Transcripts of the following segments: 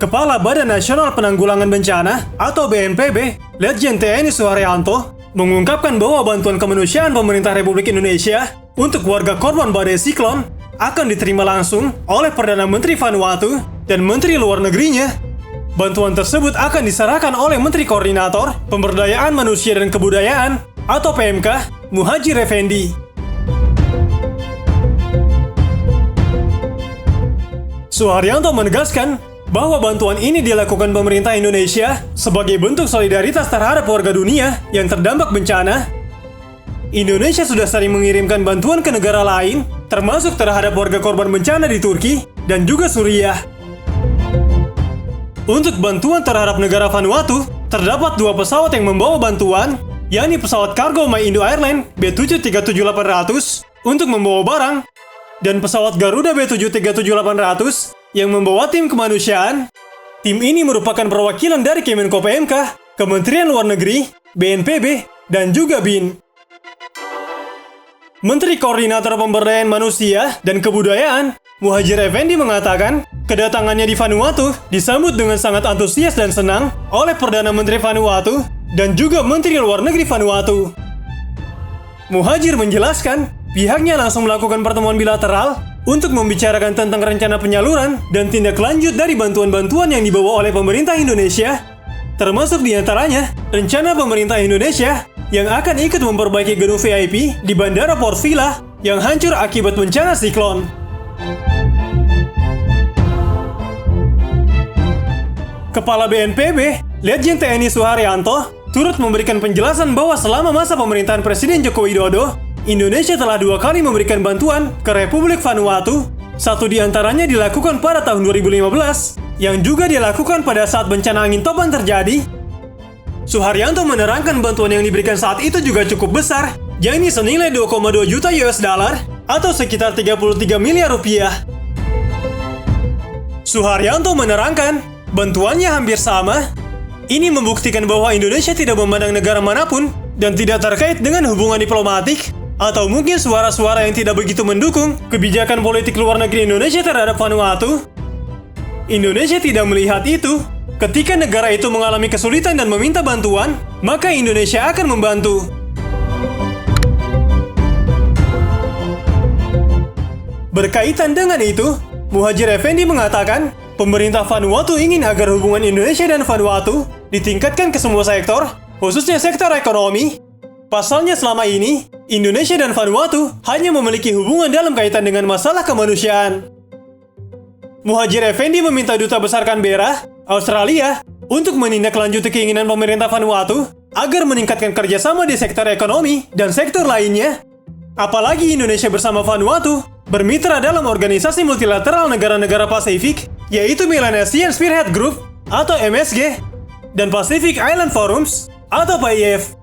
Kepala Badan Nasional Penanggulangan Bencana atau BNPB, Letjen TNI Suharyanto, mengungkapkan bahwa bantuan kemanusiaan pemerintah Republik Indonesia untuk warga korban badai siklon akan diterima langsung oleh Perdana Menteri Vanuatu dan Menteri Luar Negerinya. Bantuan tersebut akan diserahkan oleh Menteri Koordinator Pemberdayaan Manusia dan Kebudayaan atau PMK, Muhadjir Effendi. Suharyanto menegaskan bahwa bantuan ini dilakukan pemerintah Indonesia sebagai bentuk solidaritas terhadap warga dunia yang terdampak bencana. Indonesia sudah sering mengirimkan bantuan ke negara lain, termasuk terhadap warga korban bencana di Turki dan juga Suriah. Untuk bantuan terhadap negara Vanuatu, terdapat 2 pesawat yang membawa bantuan, yakni pesawat kargo My Indo Airline B737-800 untuk membawa barang, dan pesawat Garuda B737-800 yang membawa tim kemanusiaan. Tim ini merupakan perwakilan dari Kemenko PMK, Kementerian Luar Negeri, BNPB, dan juga BIN. Menteri Koordinator Pemberdayaan Manusia dan Kebudayaan, Muhadjir Effendi mengatakan, kedatangannya di Vanuatu disambut dengan sangat antusias dan senang oleh Perdana Menteri Vanuatu dan juga Menteri Luar Negeri Vanuatu. Muhadjir menjelaskan, pihaknya langsung melakukan pertemuan bilateral untuk membicarakan tentang rencana penyaluran dan tindak lanjut dari bantuan-bantuan yang dibawa oleh pemerintah Indonesia, termasuk diantaranya rencana pemerintah Indonesia yang akan ikut memperbaiki gedung VIP di Bandara Port Vila yang hancur akibat bencana siklon. Kepala BNPB, Letjen TNI Suharyanto, turut memberikan penjelasan bahwa selama masa pemerintahan Presiden Joko Widodo, Indonesia telah 2 kali memberikan bantuan ke Republik Vanuatu. 1 diantaranya dilakukan pada tahun 2015, yang juga dilakukan pada saat bencana angin topan terjadi. Suharyanto menerangkan bantuan yang diberikan saat itu juga cukup besar, yakni senilai 2,2 juta US dollar atau sekitar 33 miliar rupiah. Suharyanto menerangkan, bantuannya hampir sama. Ini membuktikan bahwa Indonesia tidak memandang negara manapun dan tidak terkait dengan hubungan diplomatik atau mungkin suara-suara yang tidak begitu mendukung kebijakan politik luar negeri Indonesia terhadap Vanuatu. Indonesia tidak melihat itu. Ketika negara itu mengalami kesulitan dan meminta bantuan, maka Indonesia akan membantu. Berkaitan dengan itu, Muhadjir Effendi mengatakan, pemerintah Vanuatu ingin agar hubungan Indonesia dan Vanuatu ditingkatkan ke semua sektor, khususnya sektor ekonomi. Pasalnya selama ini, Indonesia dan Vanuatu hanya memiliki hubungan dalam kaitan dengan masalah kemanusiaan. Muhadjir Effendi meminta Duta Besar Canberra, Australia, untuk menindaklanjuti keinginan pemerintah Vanuatu agar meningkatkan kerjasama di sektor ekonomi dan sektor lainnya. Apalagi Indonesia bersama Vanuatu bermitra dalam organisasi multilateral negara-negara Pasifik, yaitu Melanesian Spearhead Group atau MSG dan Pacific Island Forums atau PIF.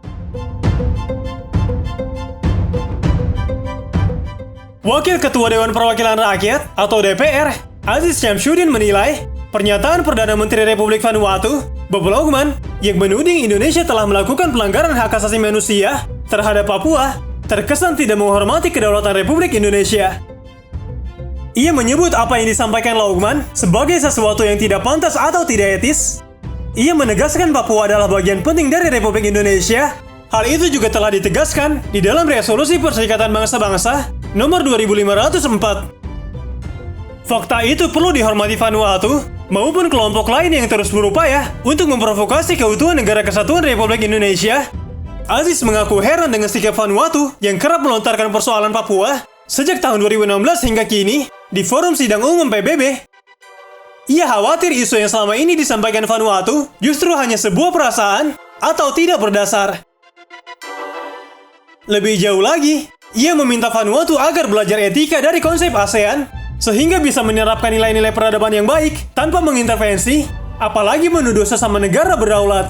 Wakil Ketua Dewan Perwakilan Rakyat atau DPR, Aziz Syamsuddin menilai pernyataan Perdana Menteri Republik Vanuatu, Bob Louwman, yang menuding Indonesia telah melakukan pelanggaran hak asasi manusia terhadap Papua terkesan tidak menghormati kedaulatan Republik Indonesia. Ia menyebut apa yang disampaikan Louwman sebagai sesuatu yang tidak pantas atau tidak etis. Ia menegaskan Papua adalah bagian penting dari Republik Indonesia. Hal itu juga telah ditegaskan di dalam Resolusi Perserikatan Bangsa-Bangsa nomor 2504. Fakta itu perlu dihormati Vanuatu maupun kelompok lain yang terus berupaya untuk memprovokasi keutuhan Negara Kesatuan Republik Indonesia. Aziz mengaku heran dengan sikap Vanuatu yang kerap melontarkan persoalan Papua sejak tahun 2016 hingga kini di forum sidang umum PBB. Ia khawatir isu yang selama ini disampaikan Vanuatu justru hanya sebuah perasaan atau tidak berdasar. Lebih jauh lagi, ia meminta Vanuatu agar belajar etika dari konsep ASEAN sehingga bisa menerapkan nilai-nilai peradaban yang baik tanpa mengintervensi, apalagi menuduh sesama negara berdaulat.